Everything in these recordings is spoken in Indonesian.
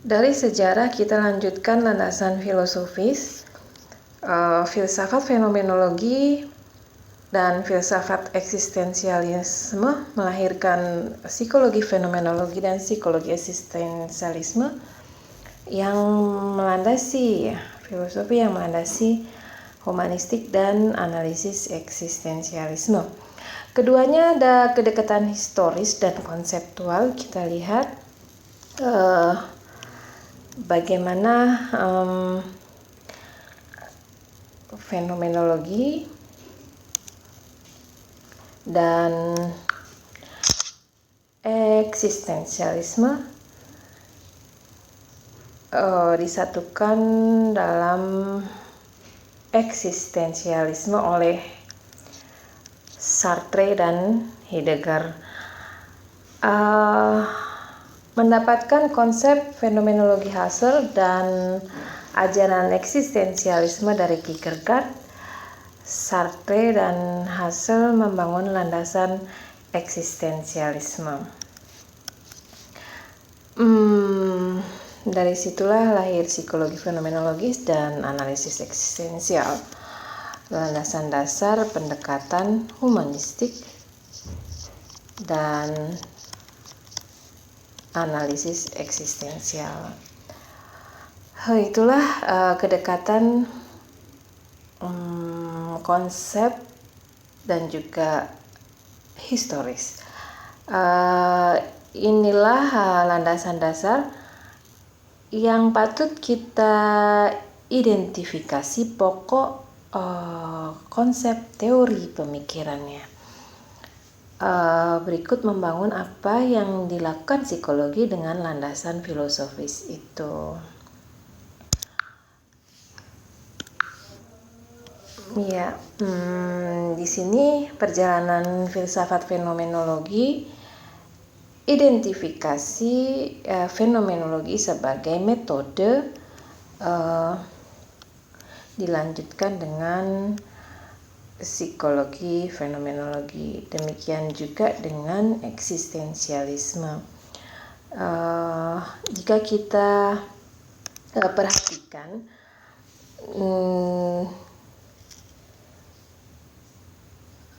Dari sejarah kita lanjutkan landasan filosofis, filsafat fenomenologi dan filsafat eksistensialisme melahirkan psikologi fenomenologi dan psikologi eksistensialisme yang melandasi filosofi yang melandasi humanistik dan analisis eksistensialisme. Keduanya ada kedekatan historis dan konseptual. Kita lihat bagaimana fenomenologi dan eksistensialisme disatukan dalam eksistensialisme oleh Sartre dan Heidegger. Mendapatkan konsep fenomenologi Husserl dan ajaran eksistensialisme dari Kierkegaard, Sartre dan Husserl membangun landasan eksistensialisme. Dari situlah lahir psikologi fenomenologis dan analisis eksistensial, landasan dasar pendekatan humanistik dan analisis eksistensial. Itulah kedekatan konsep dan juga historis. Inilah landasan dasar yang patut kita identifikasi pokok konsep teori pemikirannya. Berikut membangun apa yang dilakukan psikologi dengan landasan filosofis itu. Ya, di sini perjalanan filsafat fenomenologi, identifikasi fenomenologi sebagai metode, dilanjutkan dengan psikologi fenomenologi. Demikian juga dengan eksistensialisme. Jika kita perhatikan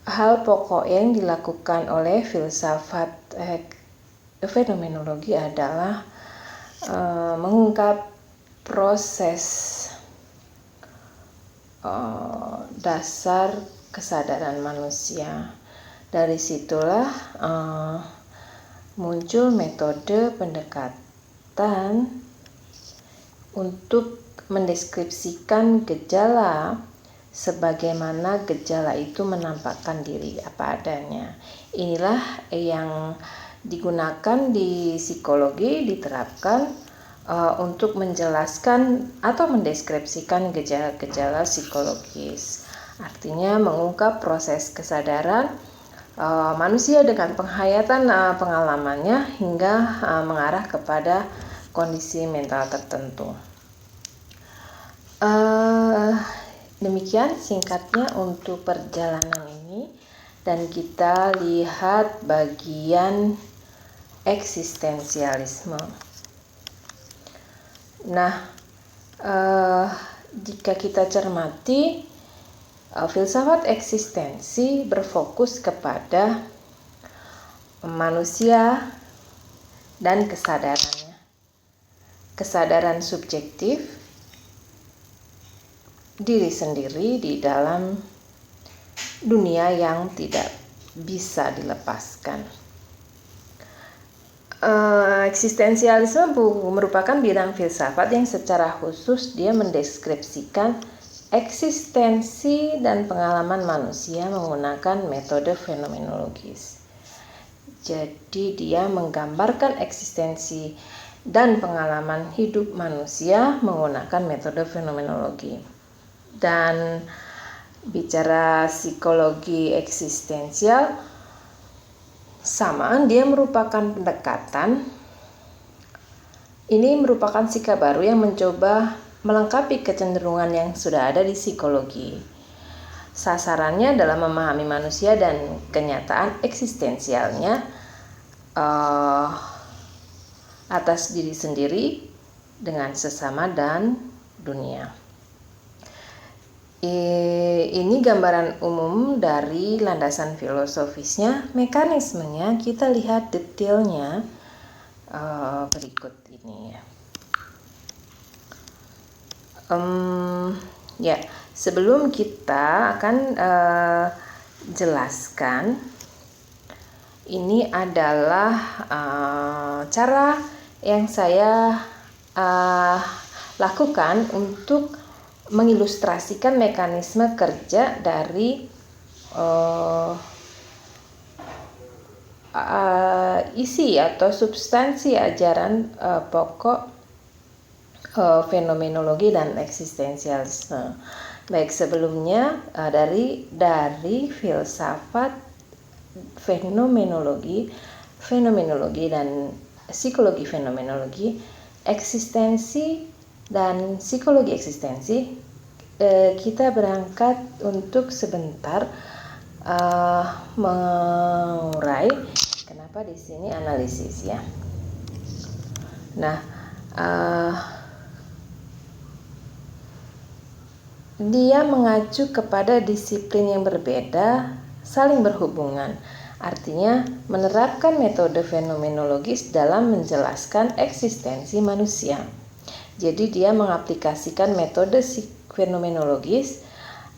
hal pokok yang dilakukan oleh filsafat fenomenologi adalah mengungkap proses dasar kesadaran manusia. Dari situlah muncul metode pendekatan untuk mendeskripsikan gejala sebagaimana gejala itu menampakkan diri apa adanya. Inilah yang digunakan di psikologi, diterapkan untuk menjelaskan atau mendeskripsikan gejala-gejala psikologis. Artinya mengungkap proses kesadaran manusia dengan penghayatan pengalamannya hingga mengarah kepada kondisi mental tertentu. Demikian singkatnya untuk perjalanan ini, dan kita lihat bagian eksistensialisme. Nah, jika kita cermati, filsafat eksistensi berfokus kepada manusia dan kesadarannya. Kesadaran subjektif diri sendiri di dalam dunia yang tidak bisa dilepaskan. Eksistensialisme merupakan bidang filsafat yang secara khusus dia mendeskripsikan eksistensi dan pengalaman manusia menggunakan metode fenomenologis. Jadi dia menggambarkan eksistensi dan pengalaman hidup manusia menggunakan metode fenomenologi. Dan bicara psikologi eksistensial, sama, dia merupakan pendekatan. Ini merupakan sikap baru yang mencoba melengkapi kecenderungan yang sudah ada di psikologi. Sasarannya adalah memahami manusia dan kenyataan eksistensialnya atas diri sendiri dengan sesama dan dunia. Ini gambaran umum dari landasan filosofisnya. Mekanismenya kita lihat detailnya berikut ini ya. Ya, sebelum kita akan jelaskan, ini adalah cara yang saya lakukan untuk mengilustrasikan mekanisme kerja dari isi atau substansi ajaran pokok fenomenologi dan eksistensialisme. Baik, sebelumnya dari filsafat fenomenologi dan psikologi fenomenologi, eksistensi dan psikologi eksistensi, kita berangkat untuk sebentar mengurai kenapa di sini analisis ya. Nah, dia mengacu kepada disiplin yang berbeda, saling berhubungan. Artinya, menerapkan metode fenomenologis dalam menjelaskan eksistensi manusia. Jadi dia mengaplikasikan metode fenomenologis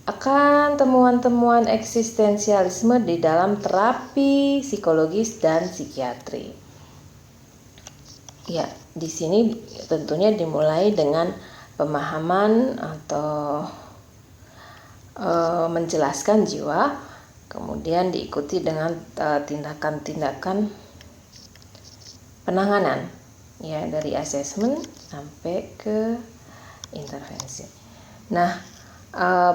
akan temuan-temuan eksistensialisme di dalam terapi psikologis dan psikiatri. Ya, di sini tentunya dimulai dengan pemahaman atau menjelaskan jiwa, kemudian diikuti dengan tindakan-tindakan penanganan, ya, dari asesmen sampai ke intervensi. Nah,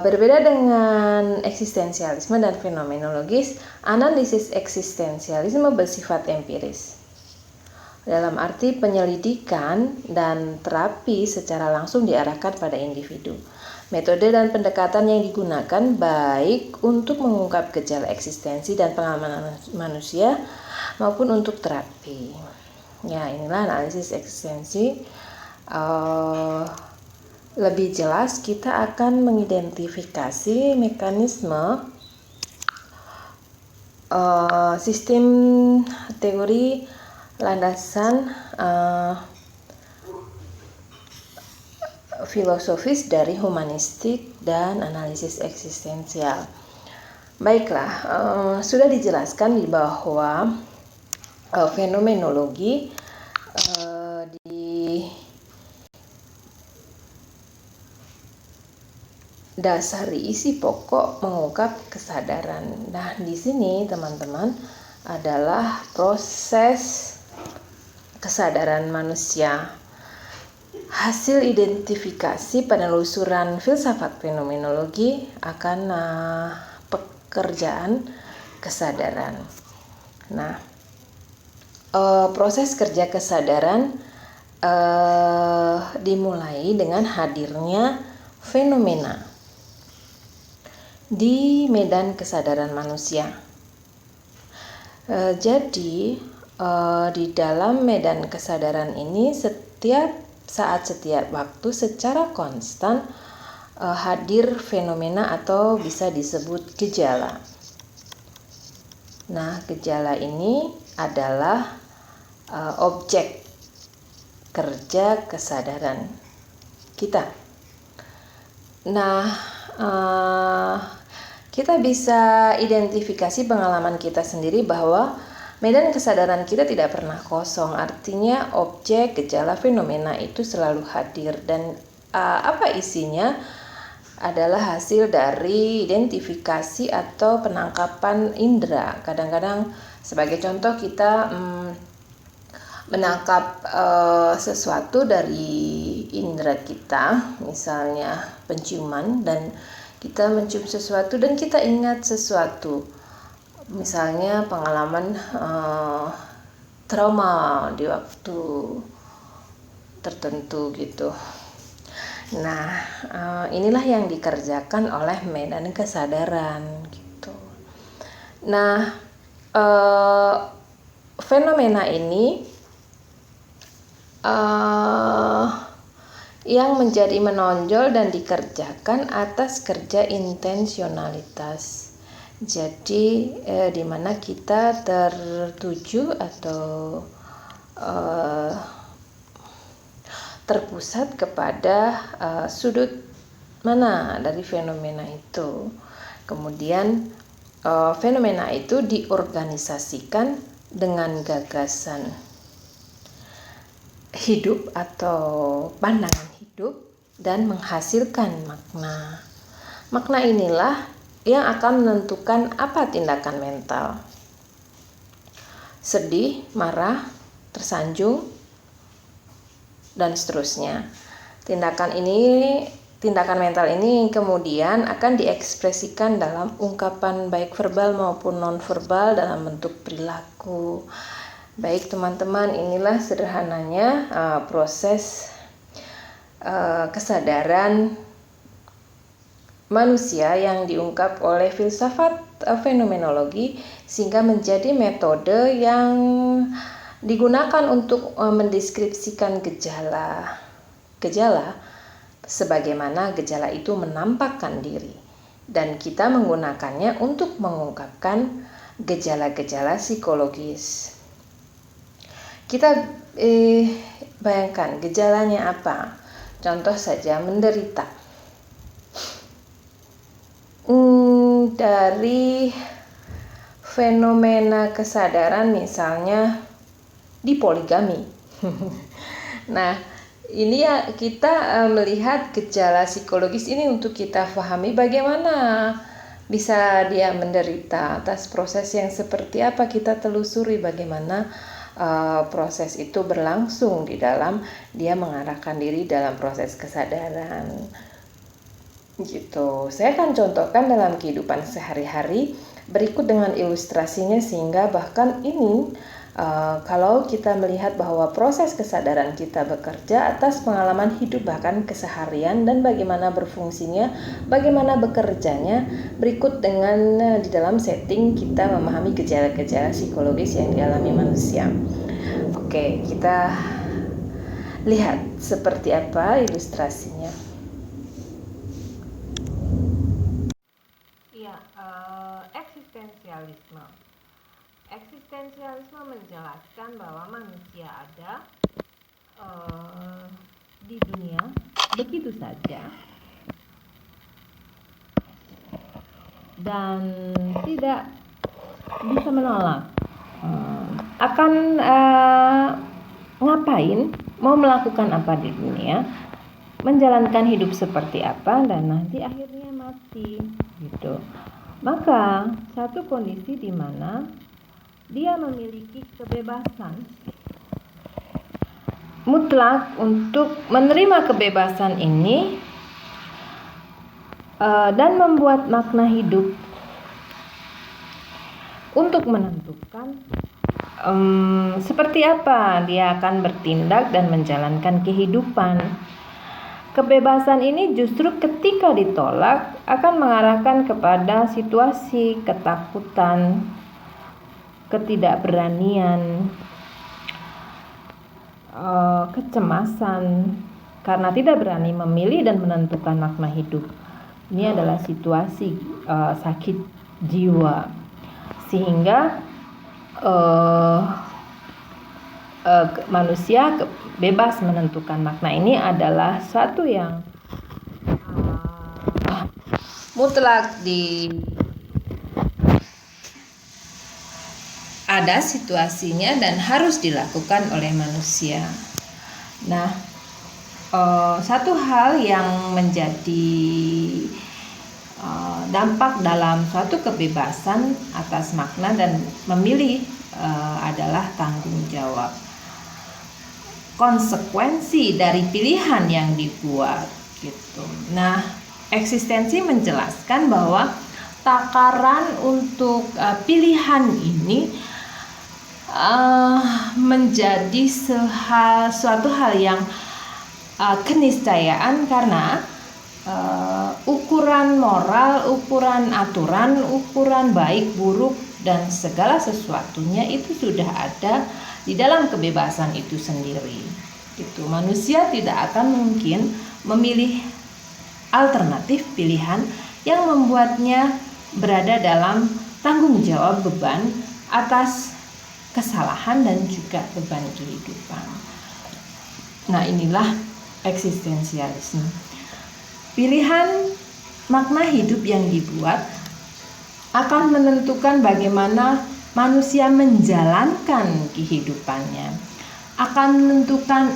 berbeda dengan eksistensialisme dan fenomenologis, analisis eksistensialisme bersifat empiris. Dalam arti penyelidikan dan terapi secara langsung diarahkan pada individu. Metode dan pendekatan yang digunakan baik untuk mengungkap gejala eksistensi dan pengalaman manusia maupun untuk terapi. Ya, inilah analisis eksistensi. Lebih jelas kita akan mengidentifikasi mekanisme sistem teori landasan filosofis dari humanistik dan analisis eksistensial. Baiklah, sudah dijelaskan bahwa fenomenologi dasari isi pokok mengungkap kesadaran. Nah, di sini teman-teman adalah proses kesadaran manusia. Hasil identifikasi penelusuran filsafat fenomenologi akan pekerjaan kesadaran. Nah, proses kerja kesadaran dimulai dengan hadirnya fenomena di medan kesadaran manusia. Jadi di dalam medan kesadaran ini setiap saat, setiap waktu secara konstan hadir fenomena atau bisa disebut gejala. Nah, gejala ini adalah objek kerja kesadaran kita. Nah, kita bisa identifikasi pengalaman kita sendiri bahwa medan kesadaran kita tidak pernah kosong. Artinya objek, gejala, fenomena itu selalu hadir, dan apa isinya adalah hasil dari identifikasi atau penangkapan indera. Kadang-kadang sebagai contoh kita menangkap sesuatu dari indera kita, misalnya penciuman, dan kita mencium sesuatu dan kita ingat sesuatu, misalnya pengalaman trauma di waktu tertentu gitu. Nah, inilah yang dikerjakan oleh medan kesadaran gitu. Nah, fenomena ini yang menjadi menonjol dan dikerjakan atas kerja intensionalitas. Jadi di mana kita tertuju atau terpusat kepada sudut mana dari fenomena itu. Kemudian fenomena itu diorganisasikan dengan gagasan hidup atau pandangan hidup dan menghasilkan makna. Makna inilah yang akan menentukan apa tindakan mental. Sedih, marah, tersanjung, dan seterusnya. Tindakan mental ini kemudian akan diekspresikan dalam ungkapan baik verbal maupun non-verbal dalam bentuk perilaku. Baik teman-teman, inilah sederhananya proses kesadaran manusia yang diungkap oleh filsafat fenomenologi sehingga menjadi metode yang digunakan untuk mendeskripsikan gejala sebagaimana gejala itu menampakkan diri, dan kita menggunakannya untuk mengungkapkan gejala-gejala psikologis. Kita bayangkan gejalanya apa? Contoh saja menderita. Dari fenomena kesadaran misalnya di poligami. Nah, ini ya kita melihat gejala psikologis ini untuk kita pahami bagaimana bisa dia menderita atas proses yang seperti apa. Kita telusuri bagaimana proses itu berlangsung di dalam dia mengarahkan diri dalam proses kesadaran. Gitu. Saya akan contohkan dalam kehidupan sehari-hari berikut dengan ilustrasinya sehingga bahkan ini kalau kita melihat bahwa proses kesadaran kita bekerja atas pengalaman hidup bahkan keseharian dan bagaimana berfungsinya, bagaimana bekerjanya, berikut dengan di dalam setting kita memahami gejala-gejala psikologis yang dialami manusia. Oke, kita lihat seperti apa ilustrasinya. Ya, eksistensialisme. Eksistensialisme menjelaskan bahwa manusia ada di dunia begitu saja dan tidak bisa menolak akan ngapain, mau melakukan apa di dunia, menjalankan hidup seperti apa, dan nanti akhirnya mati gitu. Maka satu kondisi di mana dia memiliki kebebasan mutlak untuk menerima kebebasan ini dan membuat makna hidup untuk menentukan seperti apa dia akan bertindak dan menjalankan kehidupan. Kebebasan ini justru ketika ditolak akan mengarahkan kepada situasi ketakutan, ketidakberanian, kecemasan karena tidak berani memilih dan menentukan makna hidup. Ini adalah situasi sakit jiwa, sehingga manusia bebas menentukan makna. Ini adalah suatu yang mutlak ada situasinya dan harus dilakukan oleh manusia. Nah, satu hal yang menjadi dampak dalam suatu kebebasan atas makna dan memilih adalah tanggung jawab. Konsekuensi dari pilihan yang dibuat gitu. Nah, eksistensi menjelaskan bahwa takaran untuk pilihan ini menjadi suatu hal yang keniscayaan karena ukuran moral, ukuran aturan, ukuran baik buruk dan segala sesuatunya itu sudah ada di dalam kebebasan itu sendiri. gitu. Manusia tidak akan mungkin memilih alternatif pilihan yang membuatnya berada dalam tanggung jawab beban atas kesalahan dan juga beban kehidupan. Nah, inilah eksistensialisme. Pilihan makna hidup yang dibuat akan menentukan bagaimana manusia menjalankan kehidupannya, akan menentukan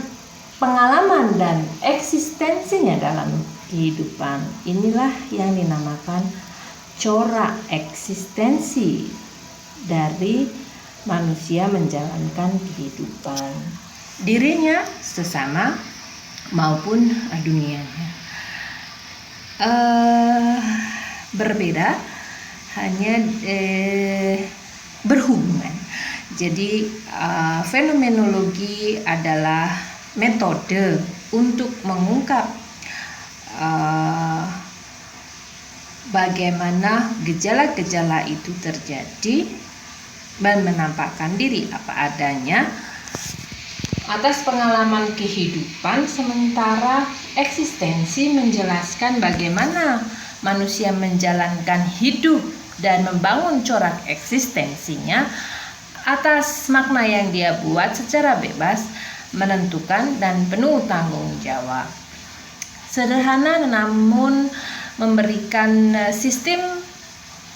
pengalaman dan eksistensinya dalam kehidupan. Inilah yang dinamakan corak eksistensi dari manusia menjalankan kehidupan, dirinya, sesama, maupun dunianya. Berbeda, hanya berhubungan. Jadi fenomenologi adalah metode untuk mengungkap bagaimana gejala-gejala itu terjadi dan menampakkan diri apa adanya atas pengalaman kehidupan, sementara eksistensi menjelaskan bagaimana manusia menjalankan hidup dan membangun corak eksistensinya atas makna yang dia buat secara bebas, menentukan dan penuh tanggung jawab. Sederhana namun memberikan sistem.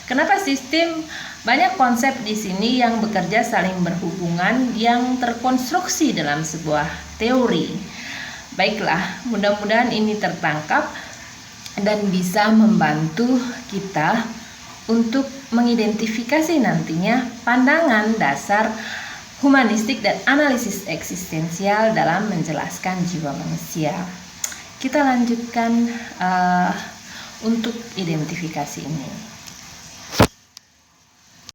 Kenapa sistem? Banyak konsep di sini yang bekerja saling berhubungan yang terkonstruksi dalam sebuah teori. Baiklah, mudah-mudahan ini tertangkap dan bisa membantu kita untuk mengidentifikasi nantinya pandangan dasar humanistik dan analisis eksistensial dalam menjelaskan jiwa manusia. Kita lanjutkan untuk identifikasi ini.